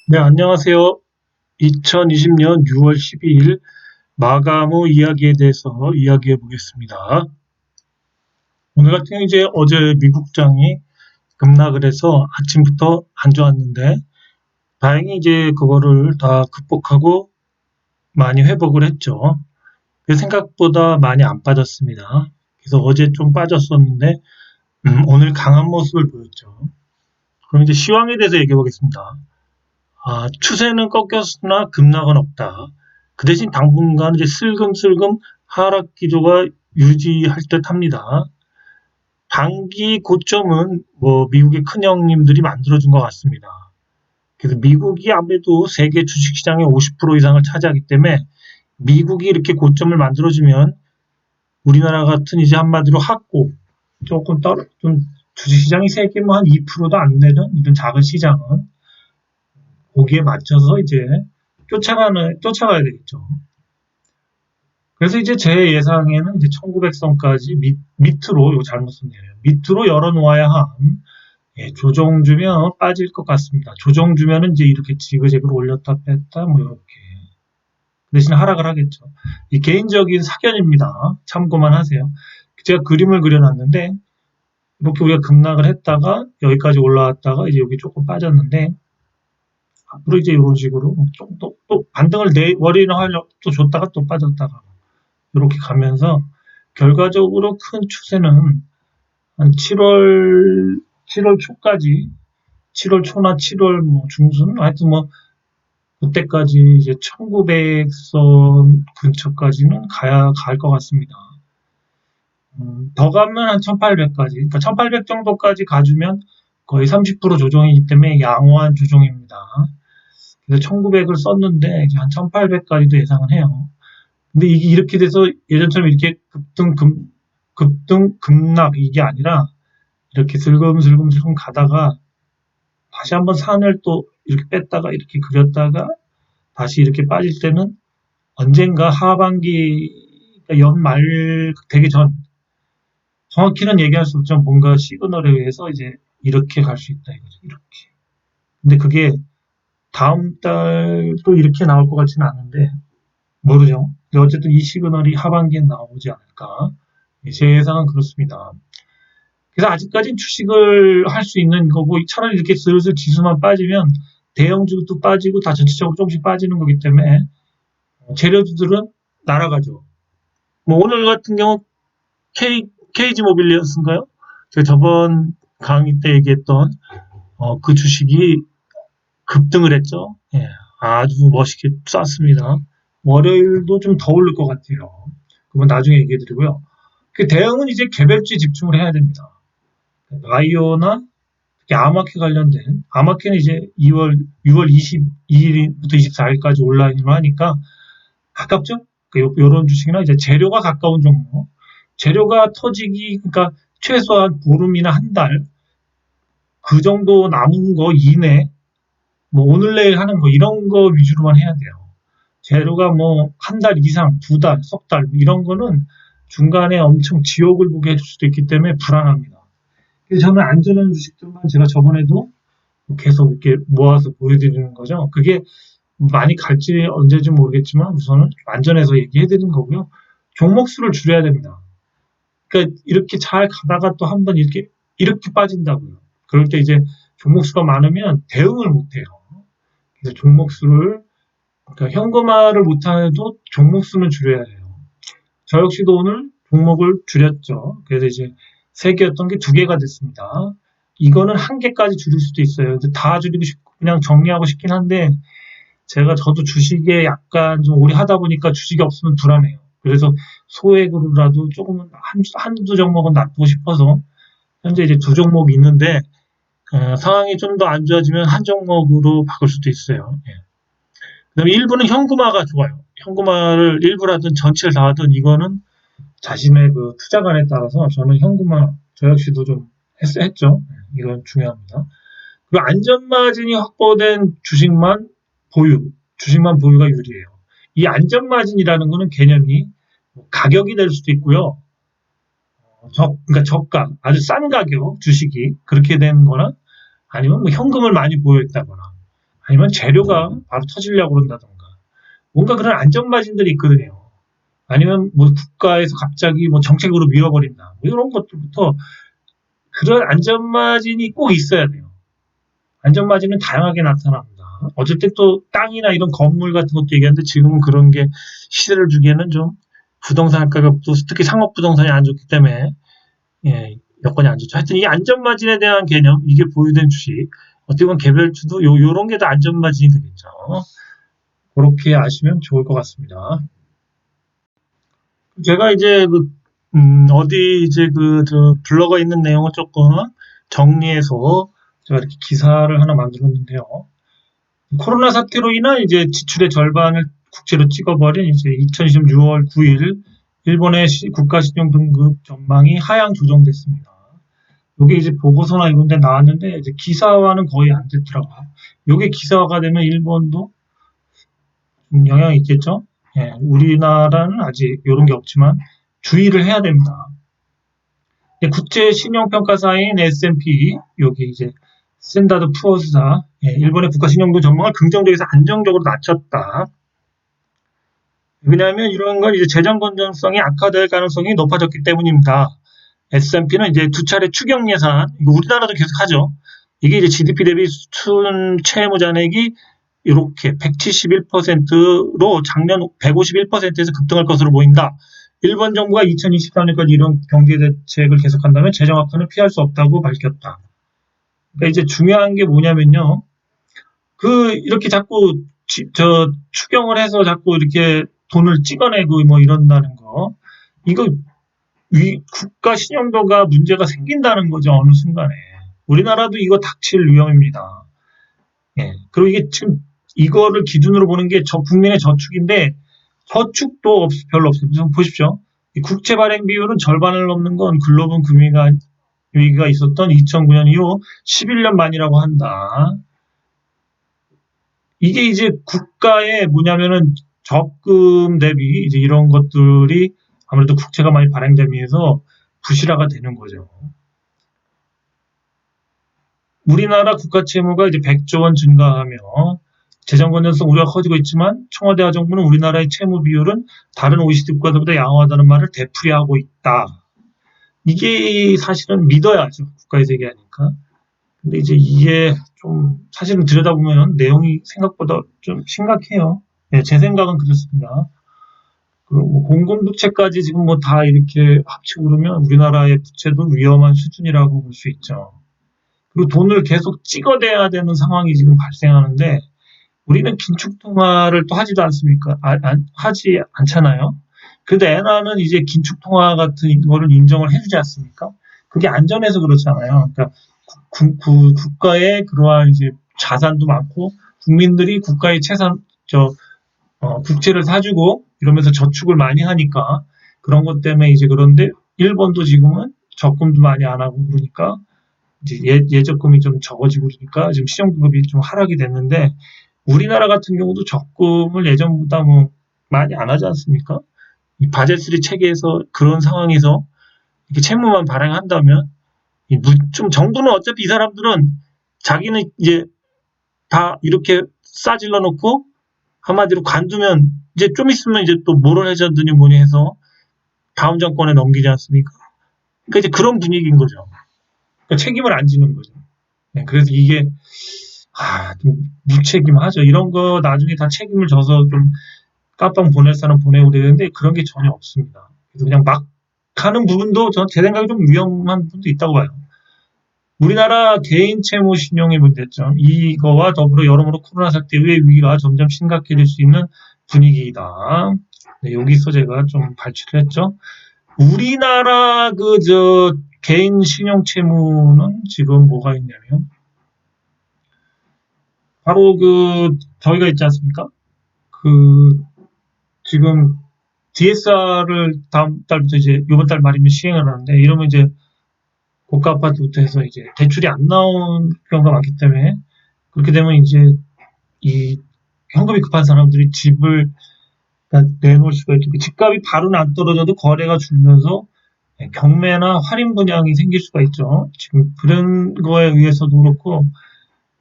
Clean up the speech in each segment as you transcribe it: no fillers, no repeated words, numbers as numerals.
네, 안녕하세요. 2020년 6월 12일 마감 후 이야기에 대해서 이야기해 보겠습니다. 오늘 같은 경우 이제 어제 미국장이 급락을 해서 아침부터 안 좋았는데 다행히 이제 그거를 다 극복하고 많이 회복을 했죠. 생각보다 많이 안 빠졌습니다. 그래서 어제 좀 빠졌었는데 오늘 강한 모습을 보였죠. 그럼 이제 시황에 대해서 얘기해 보겠습니다. 추세는 꺾였으나 급락은 없다. 그 대신 당분간 이제 슬금슬금 하락 기조가 유지할 듯 합니다. 단기 고점은 뭐 미국의 큰형님들이 만들어준 것 같습니다. 그래서 미국이 아무래도 세계 주식시장의 50% 이상을 차지하기 때문에 미국이 이렇게 고점을 만들어주면 우리나라 같은 이제 한마디로 학고 조금 좀 주식시장이 세계 뭐 한 2%도 안 되는 이런 작은 시장은 거기에 맞춰서 이제 쫓아가야 되겠죠. 그래서 이제 제 예상에는 이제 1900선까지 밑으로, 이거 잘못 썼네요. 밑으로 열어놓아야 함. 예, 조정 주면 빠질 것 같습니다. 조정 주면은 이제 이렇게 지그재그로 올렸다 뺐다, 뭐, 이렇게. 대신 하락을 하겠죠. 이 개인적인 사견입니다. 참고만 하세요. 제가 그림을 그려놨는데, 이렇게 우리가 급락을 했다가, 여기까지 올라왔다가, 이제 여기 조금 빠졌는데, 앞으로 이제 이런 식으로 또 반등을 월요일에 하려고 또 줬다가 또 빠졌다가 이렇게 가면서 결과적으로 큰 추세는 한 7월 초까지 7월 초나 7월 뭐 중순 하여튼 뭐 그때까지 이제 1900선 근처까지는 갈 것 같습니다. 더 가면 한 1800까지 그러니까 1800 정도까지 가주면 거의 30% 조정이기 때문에 양호한 조정입니다. 그래서 1900을 썼는데 이제 한 1800까지도 예상을 해요. 근데 이게 이렇게 돼서 예전처럼 이렇게 급락 이게 아니라 이렇게 슬금슬금 가다가 다시 한번 산을 또 이렇게 뺐다가 이렇게 그렸다가 다시 이렇게 빠질 때는 언젠가 하반기 연말 되기 전 정확히는 얘기할 수 없지만 뭔가 시그널에 의해서 이제 이렇게 갈 수 있다 이거죠. 이렇게. 근데 그게 다음 달도 이렇게 나올 것 같지는 않은데 모르죠. 근데 어쨌든 이 시그널이 하반기에 나오지 않을까. 제 예상은 그렇습니다. 그래서 아직까지는 주식을 할 수 있는 거고 차라리 이렇게 슬슬 지수만 빠지면 대형주도 빠지고 다 전체적으로 조금씩 빠지는 거기 때문에 재료주들은 날아가죠. 뭐 오늘 같은 경우 KG 모빌리언스인가요? 제가 저번 강의 때 얘기했던 그 주식이 급등을 했죠. 예, 아주 멋있게 쐈습니다. 월요일도 좀 더 오를 것 같아요. 그건 나중에 얘기해 드리고요. 그 대응은 이제 개별주에 집중을 해야 됩니다. 바이오나 특히 아마케 관련된 아마케는 이제 6월 22일부터 24일까지 온라인으로 하니까 가깝죠? 요런 주식이나 이제 재료가 가까운 종목. 재료가 터지기 그러니까 최소한 보름이나 한 달 그 정도 남은 거 이내 뭐 오늘 내일 하는 거 이런 거 위주로만 해야 돼요. 재료가 뭐 한 달 이상, 두 달, 석 달 이런 거는 중간에 엄청 지옥을 보게 해줄 수도 있기 때문에 불안합니다. 그래서 저는 안전한 주식들만 제가 저번에도 계속 이렇게 모아서 보여드리는 거죠. 그게 많이 갈지 언제지 모르겠지만 우선은 안전해서 얘기해드리는 거고요. 종목 수를 줄여야 됩니다. 그러니까 이렇게 잘 가다가 또 한번 이렇게 빠진다고요. 그럴 때 이제 종목 수가 많으면 대응을 못해요. 그래서 종목 수를 그러니까 현금화를 못해도 종목 수는 줄여야 해요. 저 역시도 오늘 종목을 줄였죠. 그래서 이제 3개였던 게 2개가 됐습니다. 이거는 1개까지 줄일 수도 있어요. 다 줄이고 싶고 그냥 정리하고 싶긴 한데 저도 주식에 약간 좀 오래 하다 보니까 주식이 없으면 불안해요. 그래서 소액으로라도 조금은 한두 종목은 놔두고 싶어서 현재 이제 2종목이 있는데 상황이 좀 더 안 좋아지면 한 종목으로 바꿀 수도 있어요. 예. 그다음에 일부는 현금화가 좋아요. 현금화를 일부라든 전체를 다 하든 이거는 자신의 그 투자관에 따라서 저는 현금화 저 역시도 좀 했죠. 이건 중요합니다. 그리고 안전마진이 확보된 주식만 보유가 유리해요. 이 안전마진이라는 거는 개념이 가격이 될 수도 있고요. 그러니까 저가, 아주 싼 가격 주식이 그렇게 된 거나 아니면 뭐 현금을 많이 보유했다거나 아니면 재료가 바로 터지려고 그런다던가 뭔가 그런 안전마진들이 있거든요. 아니면 뭐 국가에서 갑자기 뭐 정책으로 밀어버린다. 뭐 이런 것들부터 그런 안전마진이 꼭 있어야 돼요. 안전마진은 다양하게 나타납니다. 어쨌든 또 땅이나 이런 건물 같은 것도 얘기하는데 지금은 그런 게 시세를 주기에는 좀 부동산 가격도 특히 상업부동산이 안 좋기 때문에 예, 여건이 안 좋죠. 하여튼 이 안전마진에 대한 개념, 이게 보유된 주식, 어떻게 보면 개별주도 요런 게 다 안전마진이 되겠죠. 그렇게 아시면 좋을 것 같습니다. 제가 이제 어디 이제 블로그에 있는 내용을 조금 정리해서 제가 이렇게 기사를 하나 만들었는데요. 코로나 사태로 인한 이제 지출의 절반을 국채로 찍어버린 이제 2020년 6월 9일 일본의 국가 신용 등급 전망이 하향 조정됐습니다. 이게 이제 보고서나 이런 데 나왔는데 이제 기사화는 거의 안 됐더라고요. 이게 기사화가 되면 일본도 영향이 있겠죠. 예, 우리나라는 아직 이런 게 없지만 주의를 해야 됩니다. 국제 신용평가사인 S&P 여기 이제 스탠다드 푸어스사 일본의 국가 신용도 전망을 긍정적에서 안정적으로 낮췄다. 왜냐하면 이런 건 이제 재정 건전성이 악화될 가능성이 높아졌기 때문입니다. S&P는 이제 두 차례 추경 예산, 이거 우리나라도 계속 하죠. 이게 이제 GDP 대비 수출 채무 잔액이 이렇게 171%로 작년 151%에서 급등할 것으로 보인다. 일본 정부가 2023년까지 이런 경제 대책을 계속한다면 재정 악화는 피할 수 없다고 밝혔다. 그러니까 이제 중요한 게 뭐냐면요. 이렇게 자꾸 추경을 해서 자꾸 이렇게 돈을 찍어내고 뭐 이런다는 거. 이거 국가 신용도가 문제가 생긴다는 거죠. 어느 순간에. 우리나라도 이거 닥칠 위험입니다. 예. 그리고 이게 지금 이거를 기준으로 보는 게 국민의 저축인데 저축도 별로 없어요. 보십시오. 국채 발행 비율은 절반을 넘는 건 글로벌 금융위기가 있었던 2009년 이후 11년 만이라고 한다. 이게 이제 국가의 뭐냐면은 적금 대비 이제 이런 것들이 아무래도 국채가 많이 발행되면서 부실화가 되는 거죠. 우리나라 국가 채무가 이제 100조 원 증가하며 재정 건전성 우려가 커지고 있지만 청와대와 정부는 우리나라의 채무 비율은 다른 OECD 국가들보다 양호하다는 말을 되풀이하고 있다. 이게 사실은 믿어야죠. 국가에서 얘기하니까. 근데 이제 이게 좀 사실은 들여다보면 내용이 생각보다 좀 심각해요. 네, 제 생각은 그렇습니다. 그리고 뭐 공공부채까지 지금 뭐 다 이렇게 합치고 그러면 우리나라의 부채도 위험한 수준이라고 볼 수 있죠. 그리고 돈을 계속 찍어대야 되는 상황이 지금 발생하는데 우리는 긴축통화를 또 하지도 않습니까? 하지 않잖아요. 그런데 엔화는 이제 긴축통화 같은 거를 인정을 해주지 않습니까? 그게 안전해서 그렇잖아요. 그러니까 국가의 그러한 이제 자산도 많고 국민들이 국가의 국채를 사주고 이러면서 저축을 많이 하니까 그런 것 때문에 이제 그런데 일본도 지금은 적금도 많이 안 하고 그러니까 이제 예적금이 좀 적어지고 그러니까 지금 시정금이 좀 하락이 됐는데 우리나라 같은 경우도 적금을 예전보다 뭐 많이 안 하지 않습니까? 이 바젤3 체계에서 그런 상황에서 이렇게 채무만 발행한다면 좀 정부는 어차피 이 사람들은 자기는 이제 다 이렇게 싸질러 놓고 한마디로 관두면 이제 좀 있으면 이제 또 모럴 해저드니 뭐니 해서 다음 정권에 넘기지 않습니까? 그러니까 이제 그런 분위기인 거죠. 그러니까 책임을 안 지는 거죠. 네, 그래서 이게 좀 무책임하죠. 이런 거 나중에 다 책임을 져서 좀 깜빵 보낼 사람 보내고 되는데 그런 게 전혀 없습니다. 그래서 그냥 막 하는 부분도 제 생각에 좀 위험한 부분도 있다고 봐요. 우리나라 개인 채무 신용의 문제점 이거와 더불어 여러모로 코로나 사태 이후의 위기가 점점 심각해질 수 있는 분위기이다. 네, 여기서 제가 좀 발췌를 했죠. 우리나라 개인 신용 채무는 지금 뭐가 있냐면 바로 저희가 있지 않습니까? 지금 DSR을 다음 달부터 이제 이번 달 말이면 시행을 하는데 이러면 이제 고가 아파트부터 해서 이제 대출이 안 나온 경우가 많기 때문에 그렇게 되면 이제 이 현금이 급한 사람들이 집을 내놓을 수가 있죠. 집값이 바로는 안 떨어져도 거래가 줄면서 경매나 할인 분양이 생길 수가 있죠. 지금 그런 거에 의해서도 그렇고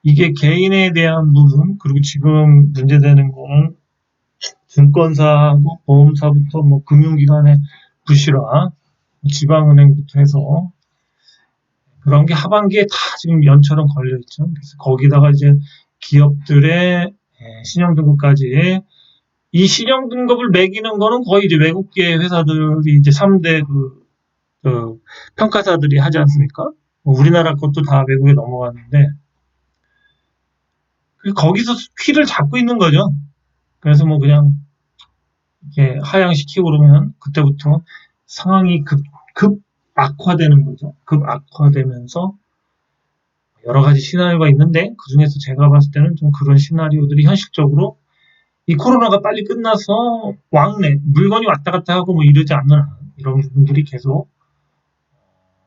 이게 개인에 대한 부분, 그리고 지금 문제되는 거는 증권사하고 보험사부터 뭐 금융기관의 부실화, 지방은행부터 해서 그런 게 하반기에 다 지금 연처럼 걸려 있죠. 그래서 거기다가 이제 기업들의 신용등급까지, 이 신용등급을 매기는 거는 거의 이제 외국계 회사들이 이제 3대 평가사들이 하지 않습니까? 우리나라 것도 다 외국에 넘어갔는데, 거기서 퀴를 잡고 있는 거죠. 그래서 뭐 그냥 이렇게 하향시키고 그러면 그때부터 상황이 급 악화되는 거죠. 급 악화되면서 여러 가지 시나리오가 있는데, 그 중에서 제가 봤을 때는 좀 그런 시나리오들이 현실적으로 이 코로나가 빨리 끝나서 왕래, 물건이 왔다 갔다 하고 뭐 이러지 않는 한, 이런 부분들이 계속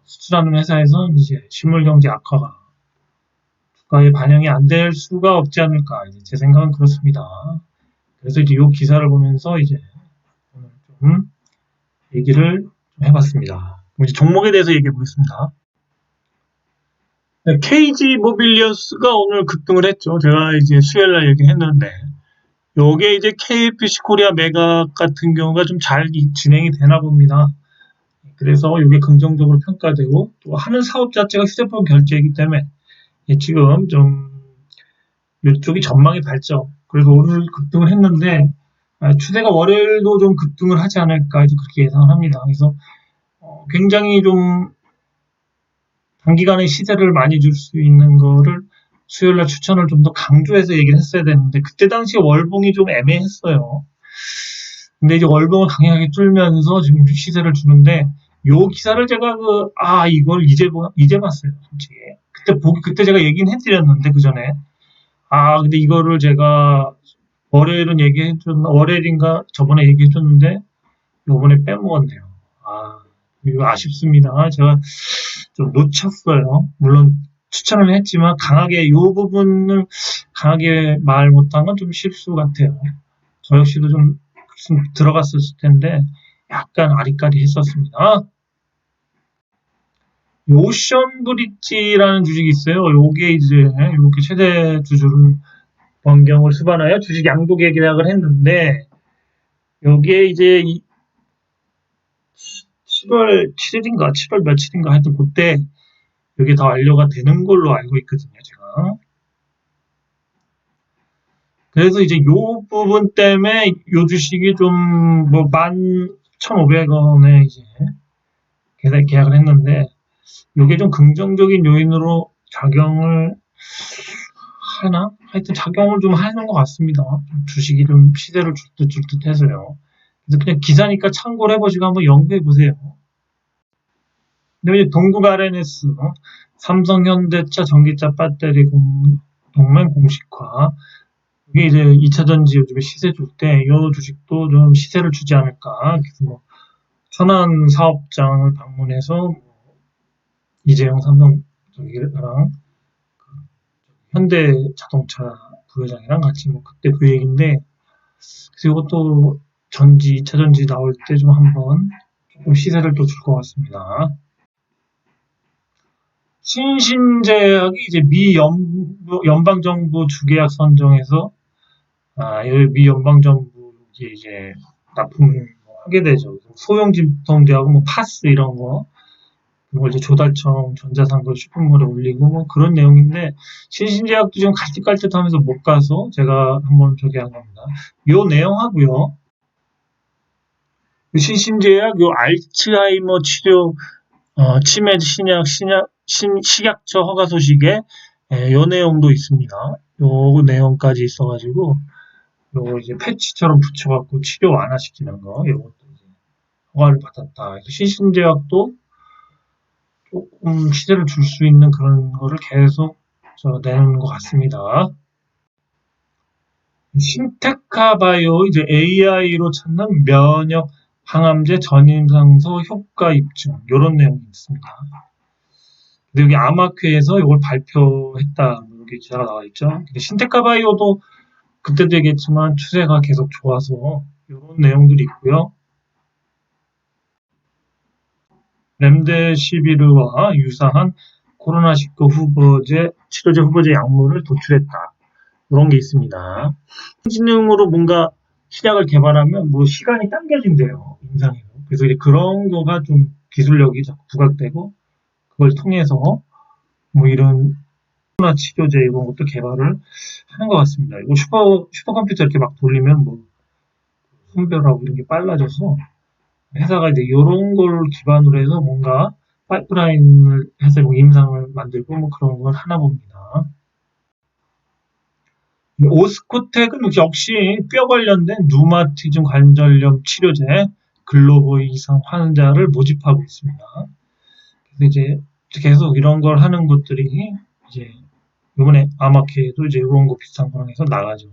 수출하는 회사에서 이제 실물 경제 악화가 주가에 반영이 안 될 수가 없지 않을까. 이제 제 생각은 그렇습니다. 그래서 이제 이 기사를 보면서 이제 오늘 좀 얘기를 좀 해봤습니다. 이제 종목에 대해서 얘기해 보겠습니다. KG 모빌리어스가 오늘 급등을 했죠. 제가 이제 수요일날 얘기했는데, 요게 이제 KFC 코리아 매각 같은 경우가 좀 잘 진행이 되나 봅니다. 그래서 이게 긍정적으로 평가되고, 또 하는 사업 자체가 휴대폰 결제이기 때문에 지금 좀 이쪽이 전망이 밝죠. 그래서 오늘 급등을 했는데, 추세가 월요일도 좀 급등을 하지 않을까 이제 그렇게 예상을 합니다. 그래서 굉장히 좀 단기간에 시세를 많이 줄 수 있는 거를 수요일날 추천을 좀 더 강조해서 얘기를 했어야 되는데, 그때 당시에 월봉이 좀 애매했어요. 근데 이제 월봉을 강하게 뚫면서 지금 시세를 주는데, 요 기사를 제가 이걸 이제 봤어요, 솔직히. 그때 제가 얘기는 해드렸는데, 그 전에. 근데 이거를 제가 월요일은 월요일인가 저번에 얘기해줬는데, 요번에 빼먹었네요. 이거 아쉽습니다. 제가 좀 놓쳤어요. 물론 추천을 했지만 이 부분을 강하게 말 못한 건 좀 실수 같아요. 저 역시도 좀 들어갔었을 텐데 약간 아리까리 했었습니다. 오션 브릿지라는 주식이 있어요. 요게 이제 이렇게 최대 주주를 변경을 수반하여 주식 양도 계약을 했는데, 요게 이제 7월 7일인가 7월 며칠인가 하여튼 그때 이게 다 완료가 되는 걸로 알고 있거든요, 제가. 그래서 이제 요 부분 때문에 요 주식이 좀 뭐 11,500원에 이제 계약을 했는데, 요게 좀 긍정적인 요인으로 작용을 하나? 하여튼 작용을 좀 하는 것 같습니다. 주식이 좀 시세를 줄 듯 해서요. 그래서 그냥 기사니까 참고를 해보시고 한번 연구해 보세요. 그다음에 동국 RNS, 삼성 현대차 전기차 배터리 동맹 공식화. 이게 이제 2차전지 요즘에 시세 줄 때, 이 주식도 좀 시세를 주지 않을까. 그래서 뭐, 천안 사업장을 방문해서, 이재용 삼성 저기랑 현대 자동차 부회장이랑 같이 뭐 그때 그 얘기인데, 그래서 이것도 2차전지 나올 때 좀 한번 조금 시세를 또 줄 것 같습니다. 신신제약이 이제 미 연방정부 주계약 선정에서 미 연방정부 이제 납품을 하게 되죠. 소형진통제하고 뭐 파스 이런 거, 그걸 이제 조달청 전자상거 쇼핑몰에 올리고 뭐 그런 내용인데, 신신제약도 지금 갈듯 하면서 못 가서 제가 한번 소개한 겁니다. 요 내용하고요. 신신제약 요 알츠하이머 치료 치매 식약처 허가 소식에 요 내용도 있습니다. 요 내용까지 있어가지고 요 이제 패치처럼 붙여갖고 치료 완화시키는 거, 요것도 이제 허가를 받았다. 그래서 신신제약도 조금 시대를 줄 수 있는 그런 거를 계속 내는 것 같습니다. 신테카바이오 이제 AI로 찾는 면역 항암제 전임상서 효과 입증, 요런 내용이 있습니다. 근데 여기 아마쾌에서 이걸 발표했다, 이렇게 기사가 나와 있죠. 신테카바이오도 그때도 얘기했지만 추세가 계속 좋아서 이런 내용들이 있고요. 렘데시비르와 유사한 코로나19 치료제 후보제 약물을 도출했다. 그런 게 있습니다. 인공지능으로 뭔가 시약을 개발하면 뭐 시간이 당겨진대요. 임상으로. 그래서 이제 그런 거가 좀 기술력이 자꾸 부각되고 그걸 통해서 뭐 이런 코로나 치료제 이런 것도 개발을 하는 것 같습니다. 이거 슈퍼컴퓨터 이렇게 막 돌리면 뭐 선별하고 이런 게 빨라져서 회사가 이제 이런 걸 기반으로 해서 뭔가 파이프라인을 해서 뭐 임상을 만들고 뭐 그런 걸 하나 봅니다. 오스코텍은 역시 뼈 관련된 루마티즘 관절염 치료제 글로벌 이상 환자를 모집하고 있습니다. 그래서 이제 계속 이런 걸 하는 것들이 이제 이번에 아마케에도 이제 이런 거 비슷한 거랑 해서 나가죠.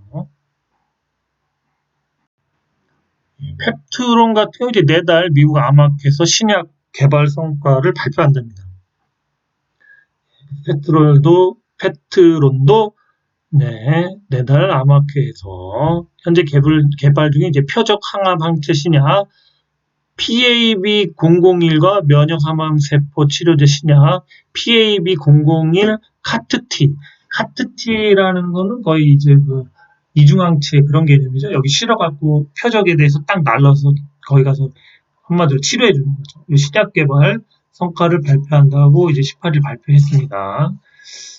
펩트론 같은 경우 이제 내달 미국 아마케에서 신약 개발 성과를 발표한답니다. 펩트론도 내달 아마케에서 현재 개발 중인 이제 표적 항암 항체 신약 PAB001과 면역 사망 세포 치료제 신약 PAB001 카트티라는 거는 거의 이제 그 이중항체 그런 개념이죠. 여기 실어갖고 표적에 대해서 딱 날라서 거기 가서 한마디로 치료해 주는 거죠. 이 신약 개발 성과를 발표한다고 이제 18일 발표했습니다.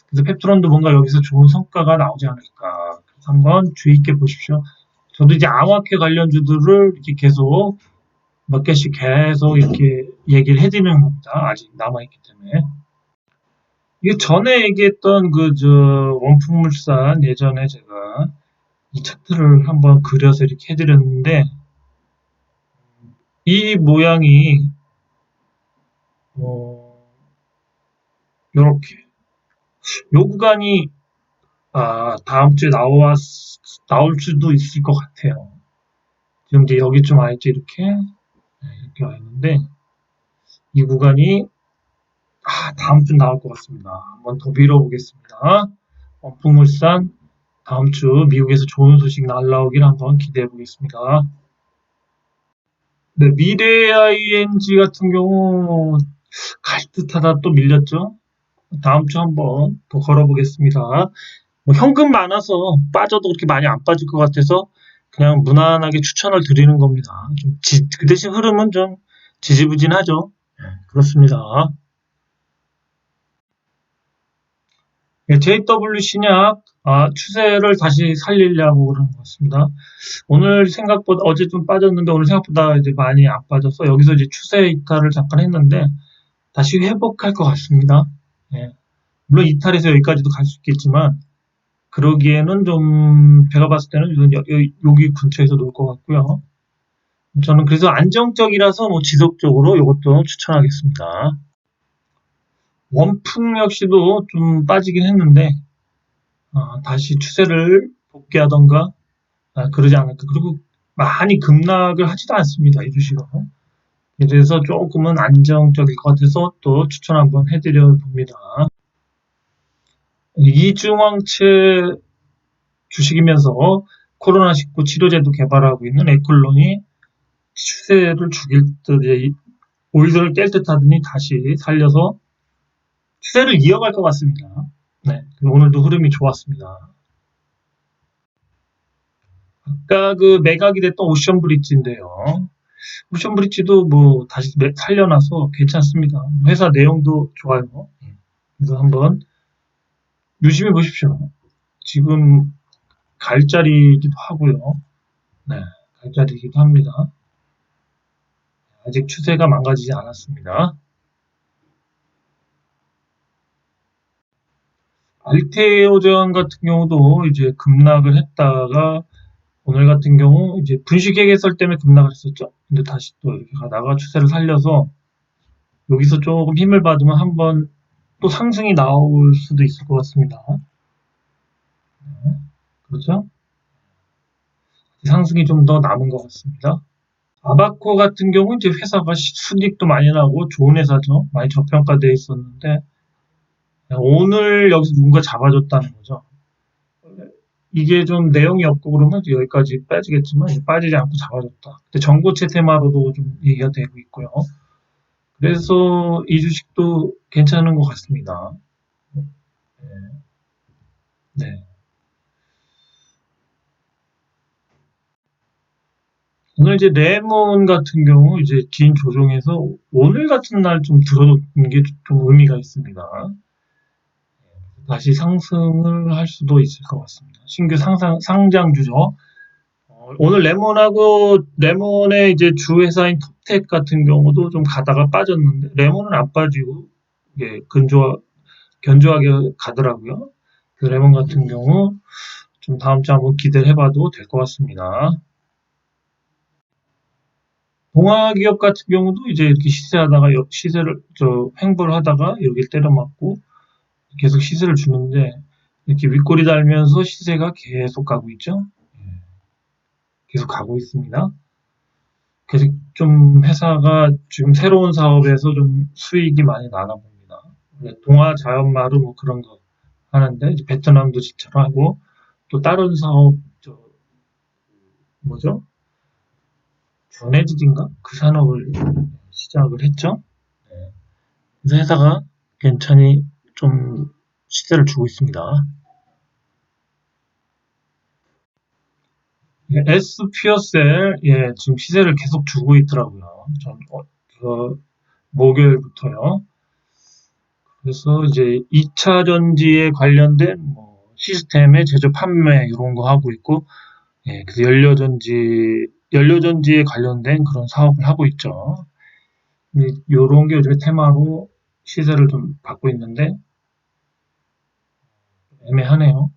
그래서 펩트론도 뭔가 여기서 좋은 성과가 나오지 않을까. 그래서 한번 주의 있게 보십시오. 저도 이제 아마케 관련주들을 이렇게 계속 몇 개씩 계속 이렇게 얘기를 해드리는 겁니다. 아직 남아있기 때문에. 이게 전에 얘기했던 원품물산 예전에 제가 이 차트를 한번 그려서 이렇게 해드렸는데, 이 모양이, 요렇게. 요 구간이, 다음 주에 나올 수도 있을 것 같아요. 지금 이제 여기 좀 와있죠, 이렇게. 이렇게 와있는데, 이 구간이, 다음 주 나올 것 같습니다. 한번 더 밀어보겠습니다. 원품물산, 다음 주 미국에서 좋은 소식 날라오길 한번 기대해 보겠습니다. 네, 미래 ING 같은 경우 갈 듯하다 또 밀렸죠. 다음 주 한번 더 걸어보겠습니다. 뭐 현금 많아서 빠져도 그렇게 많이 안 빠질 것 같아서 그냥 무난하게 추천을 드리는 겁니다. 그 대신 흐름은 좀 지지부진하죠. 그렇습니다. JW 신약 추세를 다시 살리려고 그러는 것 같습니다. 오늘 생각보다 어제 좀 빠졌는데 오늘 생각보다 이제 많이 안 빠져서 여기서 이제 추세 이탈을 잠깐 했는데 다시 회복할 것 같습니다. 물론 이탈해서 여기까지도 갈 수 있겠지만 그러기에는 좀 제가 봤을 때는 여기 근처에서 놀 것 같고요. 저는 그래서 안정적이라서 뭐 지속적으로 이것도 추천하겠습니다. 원품 역시도 좀 빠지긴 했는데 다시 추세를 복귀하던가 그러지 않을까. 그리고 많이 급락을 하지도 않습니다. 이 주식은. 그래서 조금은 안정적일 것 같아서 또 추천 한번 해드려 봅니다. 이중항체 주식이면서 코로나19 치료제도 개발하고 있는 에클론이 추세를 죽일 듯 오일선을 깰 듯 하더니 다시 살려서 추세를 이어갈 것 같습니다. 네, 오늘도 흐름이 좋았습니다. 아까 매각이 됐던 오션 브릿지인데요. 오션 브릿지도 뭐 다시 살려놔서 괜찮습니다. 회사 내용도 좋아요. 그래서 한번 유심히 보십시오. 지금 갈자리이기도 하고요. 네, 갈자리이기도 합니다. 아직 추세가 망가지지 않았습니다. 알테오전 같은 경우도 이제 급락을 했다가 오늘 같은 경우 이제 분식회 개설 때문에 급락을 했었죠. 근데 다시 또 이렇게 가다가 추세를 살려서 여기서 조금 힘을 받으면 한번 또 상승이 나올 수도 있을 것 같습니다. 네, 그렇죠? 상승이 좀 더 남은 것 같습니다. 아바코 같은 경우 이제 회사가 순이익도 많이 나고 좋은 회사죠. 많이 저평가되어 있었는데 오늘 여기서 누군가 잡아줬다는 거죠. 이게 좀 내용이 없고 그러면 여기까지 빠지겠지만 빠지지 않고 잡아줬다. 근데 전고체 테마로도 좀 얘기가 되고 있고요. 그래서 이 주식도 괜찮은 것 같습니다. 네. 오늘 이제 레몬 같은 경우 이제 긴 조정에서 오늘 같은 날 좀 들어놓는 게 좀 의미가 있습니다. 다시 상승을 할 수도 있을 것 같습니다. 신규 상장주죠. 오늘 레몬의 이제 주 회사인 톱텍 같은 경우도 좀 가다가 빠졌는데 레몬은 안 빠지고 이게 견조하게 가더라고요. 그 레몬 같은 경우 좀 다음 주 한번 기대를 해봐도 될 것 같습니다. 동화기업 같은 경우도 이제 이렇게 시세를 횡보를 하다가 여기 때려맞고 계속 시세를 주는데 이렇게 윗꼬리 달면서 시세가 계속 가고 있죠. 계속 가고 있습니다. 그래서 좀 회사가 지금 새로운 사업에서 좀 수익이 많이 나나 봅니다. 동화 자연마루 뭐 그런 거 하는데 이제 베트남도 진짜로 하고 또 다른 사업 뭐죠? 전해질인가? 그 산업을 시작을 했죠. 그래서 회사가 괜찮이 좀 시세를 주고 있습니다. S 퓨어셀, 지금 시세를 계속 주고 있더라고요. 목요일부터요. 그래서 이제 2차 전지에 관련된 뭐 시스템의 제조 판매 이런 거 하고 있고, 그래서 연료전지에 관련된 그런 사업을 하고 있죠. 이런 게 요즘에 테마로 시세를 좀 받고 있는데 애매하네요.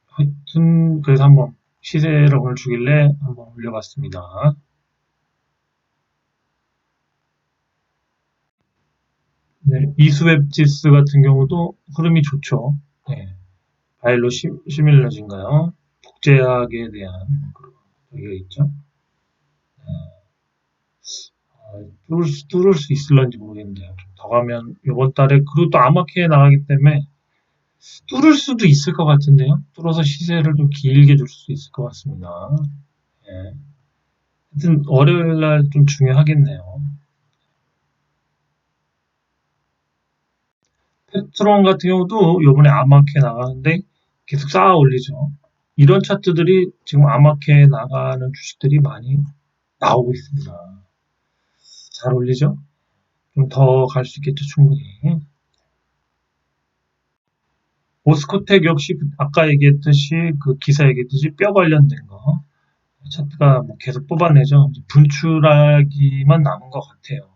하여튼 그래서 한번 시세를 오늘 주길래 한번 올려봤습니다. 네, 이수웹지스 같은 경우도 흐름이 좋죠. 네, 바이로 시뮬러지인가요? 복제학에 대한 그게 있죠. 뚫을 수 있을런지 모르겠는데요. 더 가면 이번 달에 그리고 또 아마케에 나가기 때문에 뚫을 수도 있을 것 같은데요. 뚫어서 시세를 좀 길게 줄 수 있을 것 같습니다. 예. 하여튼 월요일 날 좀 중요하겠네요. 페트론 같은 경우도 이번에 아마케 나가는데 계속 쌓아 올리죠. 이런 차트들이 지금 아마케 나가는 주식들이 많이 나오고 있습니다. 잘 올리죠? 좀 더 갈 수 있겠죠, 충분히. 오스코텍 역시 아까 얘기했듯이 그 기사 얘기했듯이 뼈 관련된 거 차트가 뭐 계속 뽑아내죠. 분출하기만 남은 것 같아요.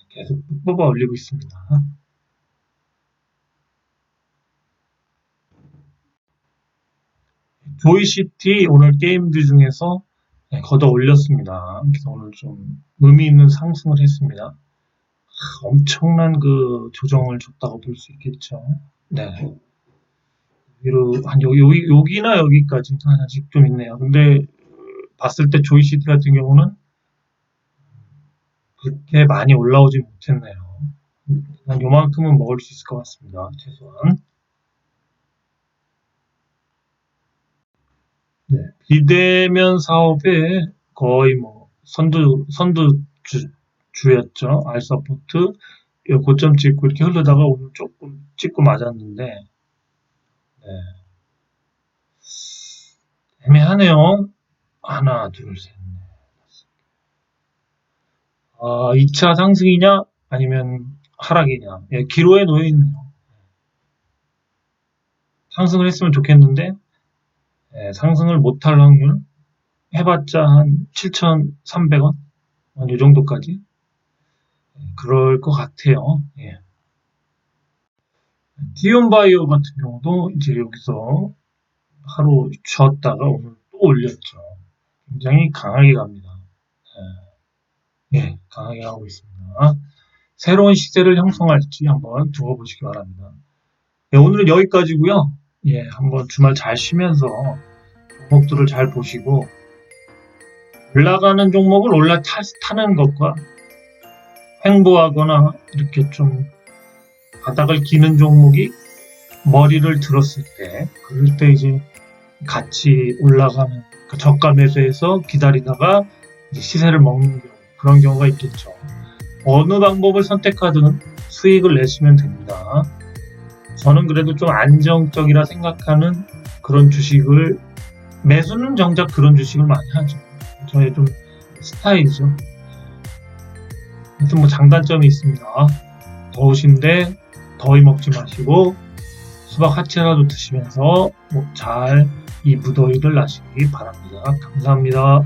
계속 뽑아 올리고 있습니다. 조이시티 오늘 게임들 중에서 걷어 올렸습니다. 그래서 오늘 좀 의미 있는 상승을 했습니다. 엄청난 그 조정을 줬다고 볼 수 있겠죠. 네. 위로 한 여기나 여기까지 아직 좀 있네요. 근데 봤을 때 조이시티 같은 경우는 그렇게 많이 올라오지 못했네요. 한 요만큼은 먹을 수 있을 것 같습니다. 최소한. 네. 비대면 사업에 거의 뭐 선두주였죠. 알서포트 고점 찍고 이렇게 흐르다가 오늘 조금 찍고 맞았는데 네. 애매하네요. 하나, 둘, 셋, 넷. 2차 상승이냐 아니면 하락이냐. 기로에 놓여 있네요. 상승을 했으면 좋겠는데 상승을 못할 확률 해봤자 한 7,300원 이 정도까지 그럴 것 같아요. 디온바이오 같은 경우도 이제 여기서 하루 쉬었다가 오늘 또 올렸죠. 굉장히 강하게 갑니다. 강하게 가고 있습니다. 새로운 시세를 형성할지 한번 두고 보시기 바랍니다. 오늘은 여기까지고요. 한번 주말 잘 쉬면서 종목들을 잘 보시고 올라가는 종목을 올라타는 것과 횡보하거나 이렇게 좀 바닥을 기는 종목이 머리를 들었을 때 그럴 때 이제 같이 올라가는 저가 매수해서 기다리다가 이제 시세를 먹는 경우 그런 경우가 있겠죠. 어느 방법을 선택하든 수익을 내시면 됩니다. 저는 그래도 좀 안정적이라 생각하는 그런 주식을, 매수는 정작 그런 주식을 많이 하죠. 저의 좀 스타일이죠. 하여튼 뭐 장단점이 있습니다. 더우신데 더위 먹지 마시고 수박 하치라도 드시면서 잘 이 무더위를 나시기 바랍니다. 감사합니다.